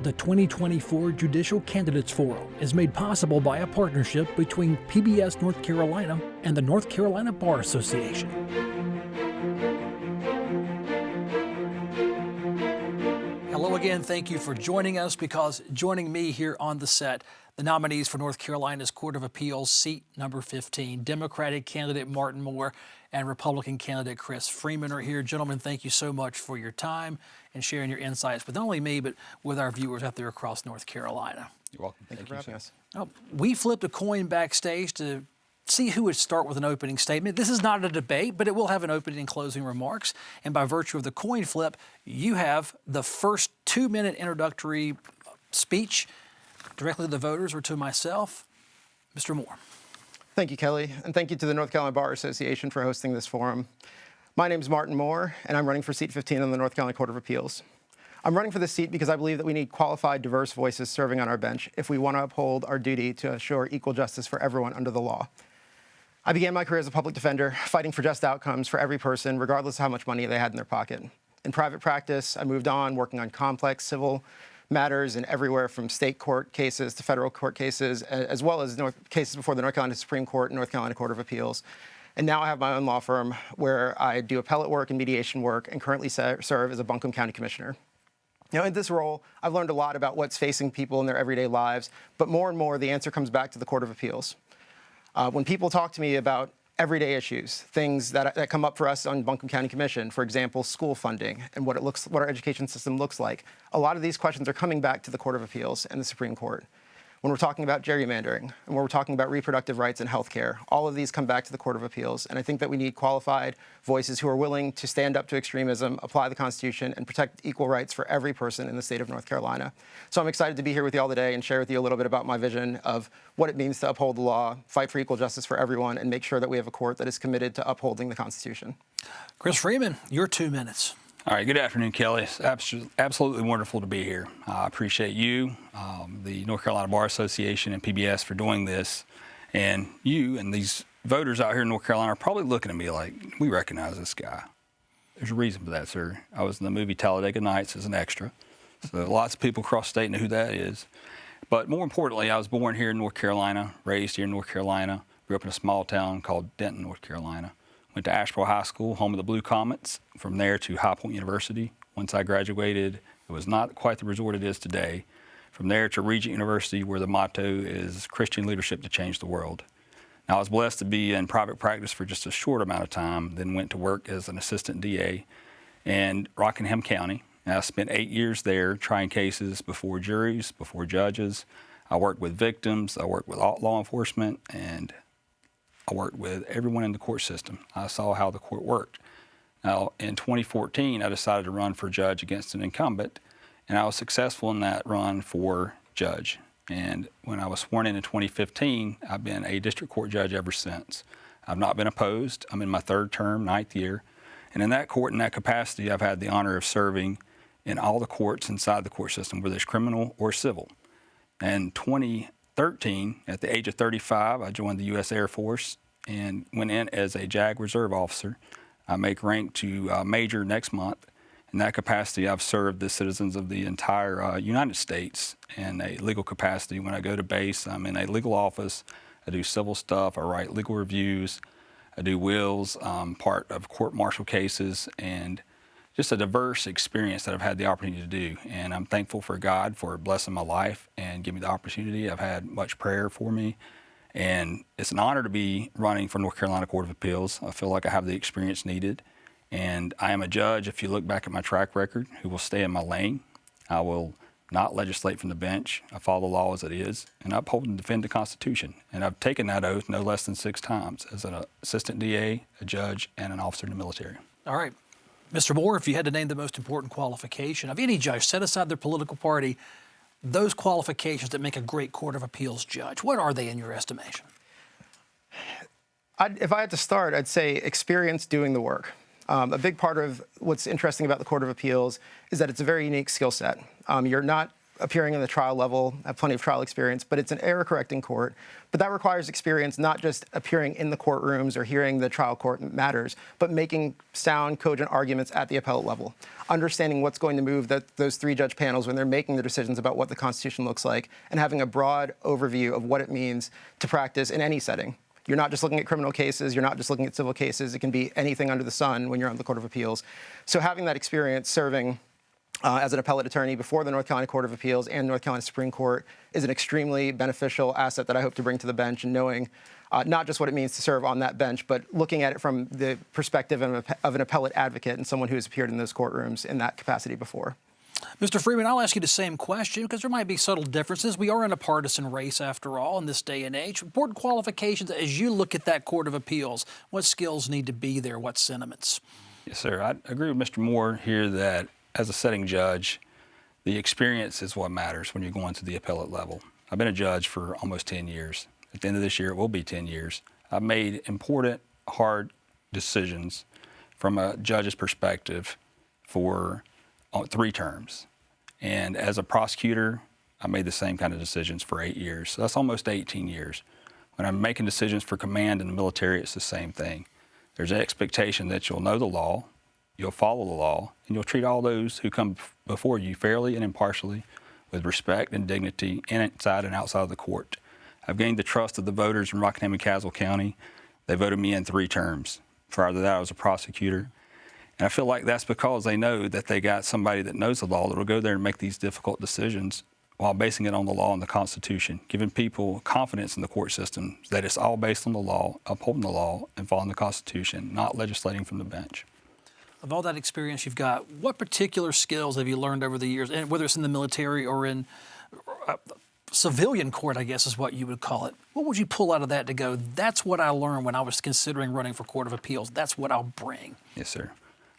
The 2024 Judicial Candidates Forum is made possible by a partnership between PBS North Carolina and the North Carolina Bar Association. Hello again. Thank you for joining us, because joining me here on the set, the nominees for North Carolina's Court of Appeals, seat number 15, Democratic candidate Martin Moore and Republican candidate Chris Freeman are here. Gentlemen, thank you so much for your time and sharing your insights with not only me, but with our viewers out there across North Carolina. You're welcome. Thank you for having us. Oh, we flipped a coin backstage to see who would start with an opening statement. This is not a debate, but it will have an opening and closing remarks. And by virtue of the coin flip, you have the first 2-minute introductory speech directly to the voters or to myself. Mr. Moore. Thank you, Kelly, and thank you to the North Carolina Bar Association for hosting this forum. My name is Martin Moore, and I'm running for seat 15 on the North Carolina Court of Appeals. I'm running for this seat because I believe that we need qualified, diverse voices serving on our bench if we want to uphold our duty to assure equal justice for everyone under the law. I began my career as a public defender, fighting for just outcomes for every person, regardless of how much money they had in their pocket. In private practice, I moved on, working on complex civil matters and everywhere from state court cases to federal court cases, as well as cases before the North Carolina Supreme Court and North Carolina Court of Appeals. And now I have my own law firm where I do appellate work and mediation work and currently serve as a Buncombe County Commissioner. Now, in this role, I've learned a lot about what's facing people in their everyday lives, but more and more, the answer comes back to the Court of Appeals. When people talk to me about everyday issues, things that come up for us on Buncombe County Commission, for example, school funding and what our education system looks like, a lot of these questions are coming back to the Court of Appeals and the Supreme Court. When we're talking about gerrymandering, and when we're talking about reproductive rights and health care, all of these come back to the Court of Appeals. And I think that we need qualified voices who are willing to stand up to extremism, apply the Constitution, and protect equal rights for every person in the state of North Carolina. So I'm excited to be here with you all today and share with you a little bit about my vision of what it means to uphold the law, fight for equal justice for everyone, and make sure that we have a court that is committed to upholding the Constitution. Chris Freeman, your 2 minutes. All right, good afternoon, Kelly. It's absolutely wonderful to be here. I appreciate you, the North Carolina Bar Association, and PBS for doing this. And you and these voters out here in North Carolina are probably looking at me like, we recognize this guy. There's a reason for that, sir. I was in the movie Talladega Nights as an extra. So lots of people across the state know who that is. But more importantly, I was born here in North Carolina, raised here in North Carolina, grew up in a small town called Denton, North Carolina. Went to Asheville High School, home of the Blue Comets. From there to High Point University. Once I graduated, it was not quite the resort it is today. From there to Regent University, where the motto is Christian leadership to change the world. Now, I was blessed to be in private practice for just a short amount of time, then went to work as an assistant DA in Rockingham County. And I spent 8 years there trying cases before juries, before judges. I worked with victims, I worked with law enforcement, and I worked with everyone in the court system. I saw how the court worked. Now, in 2014, I decided to run for judge against an incumbent, and I was successful in that run for judge. And when I was sworn in 2015, I've been a district court judge ever since. I've not been opposed. I'm in my 3rd term, 9th year. And in that court, in that capacity, I've had the honor of serving in all the courts inside the court system, whether it's criminal or civil. In 2013, at the age of 35, I joined the U.S. Air Force and went in as a JAG Reserve officer. I make rank to Major next month. In that capacity, I've served the citizens of the entire United States in a legal capacity. When I go to base, I'm in a legal office. I do civil stuff. I write legal reviews. I do wills, part of court-martial cases, and just a diverse experience that I've had the opportunity to do. And I'm thankful for God for blessing my life and giving me the opportunity. I've had much prayer for me. And it's an honor to be running for North Carolina Court of Appeals. I feel like I have the experience needed. And I am a judge, if you look back at my track record, who will stay in my lane. I will not legislate from the bench. I follow the law as it is, and I uphold and defend the Constitution. And I've taken that oath no less than 6 times as an assistant DA, a judge, and an officer in the military. All right. Mr. Moore, if you had to name the most important qualification of any judge, set aside their political party, those qualifications that make a great Court of Appeals judge, what are they in your estimation? If I had to start, I'd say experience doing the work. A big part of what's interesting about the Court of Appeals is that it's a very unique skill set. You're not appearing in the trial level, have plenty of trial experience, but it's an error-correcting court. But that requires experience, not just appearing in the courtrooms or hearing the trial court matters, but making sound, cogent arguments at the appellate level, understanding what's going to move those three-judge panels when they're making their decisions about what the Constitution looks like, and having a broad overview of what it means to practice in any setting. You're not just looking at criminal cases. You're not just looking at civil cases. It can be anything under the sun when you're on the Court of Appeals. So having that experience serving as an appellate attorney before the North Carolina Court of Appeals and North Carolina Supreme Court is an extremely beneficial asset that I hope to bring to the bench, and knowing not just what it means to serve on that bench, but looking at it from the perspective of an appellate advocate and someone who has appeared in those courtrooms in that capacity before. Mr. Freeman, I'll ask you the same question because there might be subtle differences. We are in a partisan race, after all, in this day and age. Important qualifications as you look at that Court of Appeals. What skills need to be there? What sentiments? Yes, sir. I agree with Mr. Moore here that as a sitting judge, the experience is what matters when you're going to the appellate level. I've been a judge for almost 10 years. At the end of this year, it will be 10 years. I've made important, hard decisions from a judge's perspective for 3 terms. And as a prosecutor, I made the same kind of decisions for 8 years. So that's almost 18 years. When I'm making decisions for command in the military, it's the same thing. There's an expectation that you'll know the law, you'll follow the law, and you'll treat all those who come before you fairly and impartially with respect and dignity inside and outside of the court. I've gained the trust of the voters in Rockingham and Caswell County. They voted me in 3 terms. Prior to that, I was a prosecutor. And I feel like that's because they know that they got somebody that knows the law that will go there and make these difficult decisions while basing it on the law and the Constitution, giving people confidence in the court system that it's all based on the law, upholding the law, and following the Constitution, not legislating from the bench. Of all that experience you've got, what particular skills have you learned over the years, and whether it's in the military or in civilian court, I guess is what you would call it? What would you pull out of that to go, that's what I learned when I was considering running for Court of Appeals. That's what I'll bring? Yes, sir.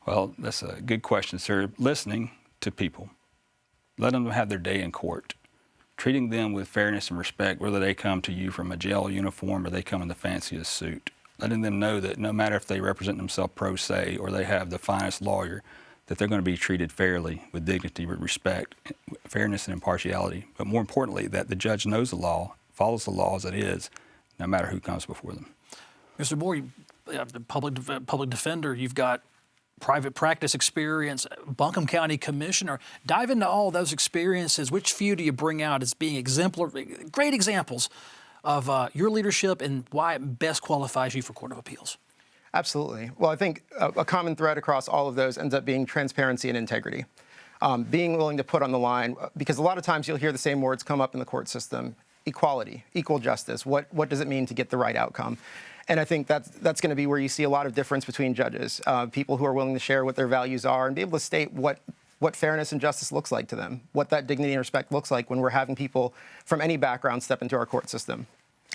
Well, that's a good question, sir. Listening to people, letting them have their day in court, treating them with fairness and respect, whether they come to you from a jail uniform or they come in the fanciest suit, letting them know that no matter if they represent themselves pro se or they have the finest lawyer, that they're going to be treated fairly, with dignity, with respect, fairness, and impartiality. But more importantly, that the judge knows the law, follows the law as it is, no matter who comes before them. Mr. Moore, public defender, you've got private practice experience, Buncombe County Commissioner. Dive into all those experiences. Which few do you bring out as being exemplary, great examples of your leadership and why it best qualifies you for Court of Appeals? Absolutely. Well, I think a common thread across all of those ends up being transparency and integrity. Being willing to put on the line, because a lot of times you'll hear the same words come up in the court system: equality, equal justice. What does it mean to get the right outcome? And I think that's going to be where you see a lot of difference between judges, people who are willing to share what their values are and be able to state what fairness and justice looks like to them, what that dignity and respect looks like when we're having people from any background step into our court system.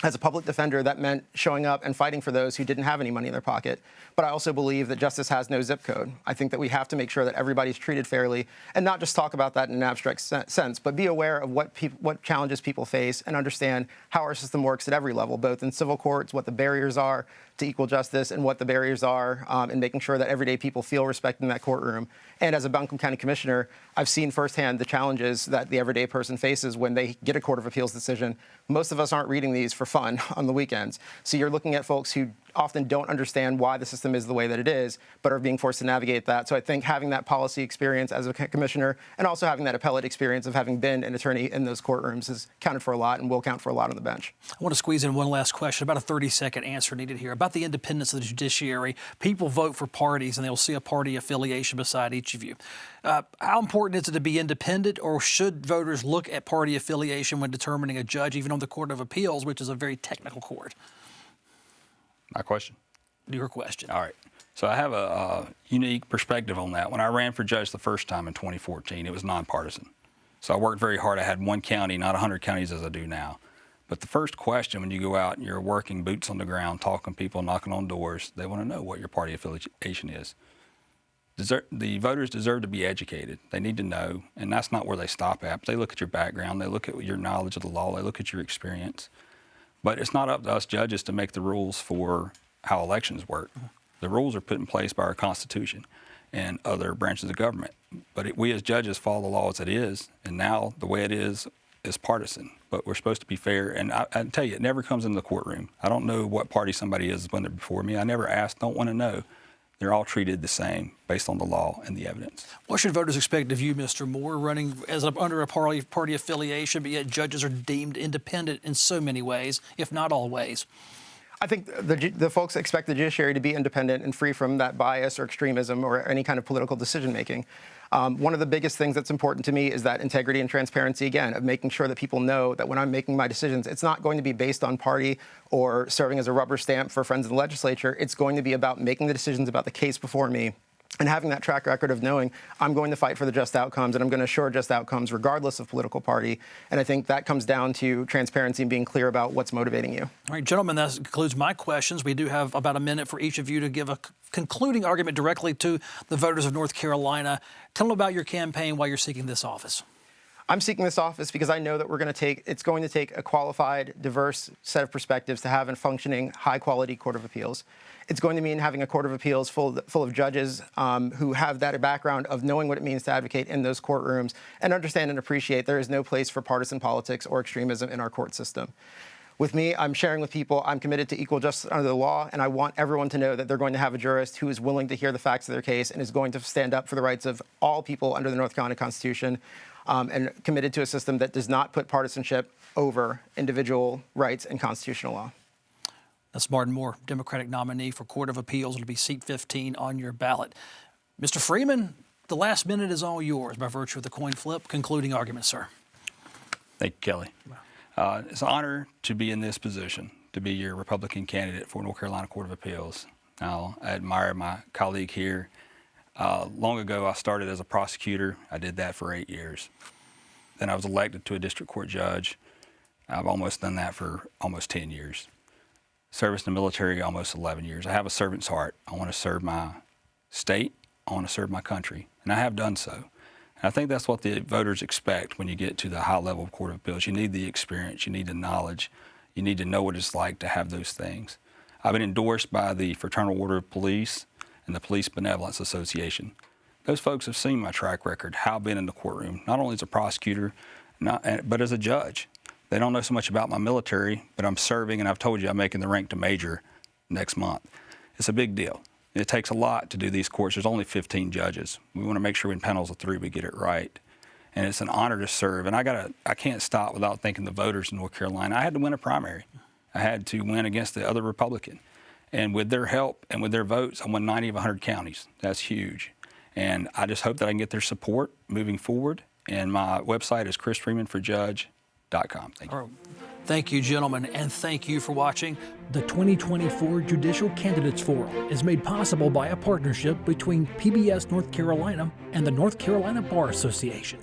As a public defender, that meant showing up and fighting for those who didn't have any money in their pocket. But I also believe that justice has no zip code. I think that we have to make sure that everybody's treated fairly and not just talk about that in an abstract sense, but be aware of what challenges people face and understand how our system works at every level, both in civil courts, what the barriers are to equal justice and what the barriers are in making sure that everyday people feel respect in that courtroom. And as a Buncombe County Commissioner, I've seen firsthand the challenges that the everyday person faces when they get a Court of Appeals decision. Most of us aren't reading these for fun on the weekends. So you're looking at folks who often don't understand why the system is the way that it is, but are being forced to navigate that. So I think having that policy experience as a commissioner and also having that appellate experience of having been an attorney in those courtrooms has counted for a lot and will count for a lot on the bench. I want to squeeze in one last question, about a 30-second answer needed here, about the independence of the judiciary. People vote for parties and they'll see a party affiliation beside each of you. How important is it to be independent, or should voters look at party affiliation when determining a judge, even on the Court of Appeals, which is a very technical court? My question? Your question. All right. So I have a unique perspective on that. When I ran for judge the first time in 2014, it was nonpartisan. So I worked very hard. I had one county, not 100 counties as I do now. But the first question when you go out and you're working boots on the ground, talking to people, knocking on doors, they want to know what your party affiliation is. The voters deserve to be educated. They need to know, and that's not where they stop at. They look at your background. They look at your knowledge of the law. They look at your experience. But it's not up to us judges to make the rules for how elections work. The rules are put in place by our Constitution. and other branches of government. But we as judges follow the law as it is, and now the way it is partisan. But we're supposed to be fair, and I tell you, it never comes in the courtroom. I don't know what party somebody is when they're before me. I never ask, don't want to know. They're all treated the same based on the law and the evidence. What should voters expect of you, Mr. Moore, running under a party affiliation, but yet judges are deemed independent in so many ways, if not all ways? I think the folks expect the judiciary to be independent and free from that bias or extremism or any kind of political decision making. One of the biggest things that's important to me is that integrity and transparency, again, of making sure that people know that when I'm making my decisions, it's not going to be based on party or serving as a rubber stamp for friends in the legislature. It's going to be about making the decisions about the case before me and having that track record of knowing I'm going to fight for the just outcomes and I'm going to assure just outcomes regardless of political party. And I think that comes down to transparency and being clear about what's motivating you. All right, gentlemen, that concludes my questions. We do have about a minute for each of you to give a concluding argument directly to the voters of North Carolina. Tell them about your campaign while you're seeking this office. I'm seeking this office because I know that it's going to take a qualified, diverse set of perspectives to have a functioning, high-quality Court of Appeals. It's going to mean having a Court of Appeals full of judges who have that background of knowing what it means to advocate in those courtrooms and understand and appreciate there is no place for partisan politics or extremism in our court system. With me, I'm sharing with people I'm committed to equal justice under the law, and I want everyone to know that they're going to have a jurist who is willing to hear the facts of their case and is going to stand up for the rights of all people under the North Carolina Constitution, and committed to a system that does not put partisanship over individual rights and constitutional law. That's Martin Moore, Democratic nominee for Court of Appeals. It'll be seat 15 on your ballot. Mr. Freeman, the last minute is all yours by virtue of the coin flip. Concluding argument, sir. Thank you, Kelly. It's an honor to be in this position, to be your Republican candidate for North Carolina Court of Appeals. Now, I admire my colleague here. Long ago, I started as a prosecutor. I did that for 8 years. Then I was elected to a district court judge. I've almost done that for almost 10 years. Service in the military, almost 11 years. I have a servant's heart. I want to serve my state. I want to serve my country, and I have done so. And I think that's what the voters expect when you get to the high level of Court of Appeals. You need the experience. You need the knowledge. You need to know what it's like to have those things. I've been endorsed by the Fraternal Order of Police and the Police Benevolence Association. Those folks have seen my track record, how I've been in the courtroom, not only as a prosecutor, but as a judge. They don't know so much about my military, but I'm serving, and I've told you I'm making the rank to major next month. It's a big deal. It takes a lot to do these courts. There's only 15 judges. We want to make sure in panels of 3 we get it right. And it's an honor to serve. And I can't stop without thanking the voters in North Carolina. I had to win a primary. I had to win against the other Republican. And with their help and with their votes, I won 90 of 100 counties. That's huge. And I just hope that I can get their support moving forward. And my website is chrisfreemanforjudge.com. Thank you. Thank you, gentlemen, and thank you for watching. The 2024 Judicial Candidates Forum is made possible by a partnership between PBS North Carolina and the North Carolina Bar Association.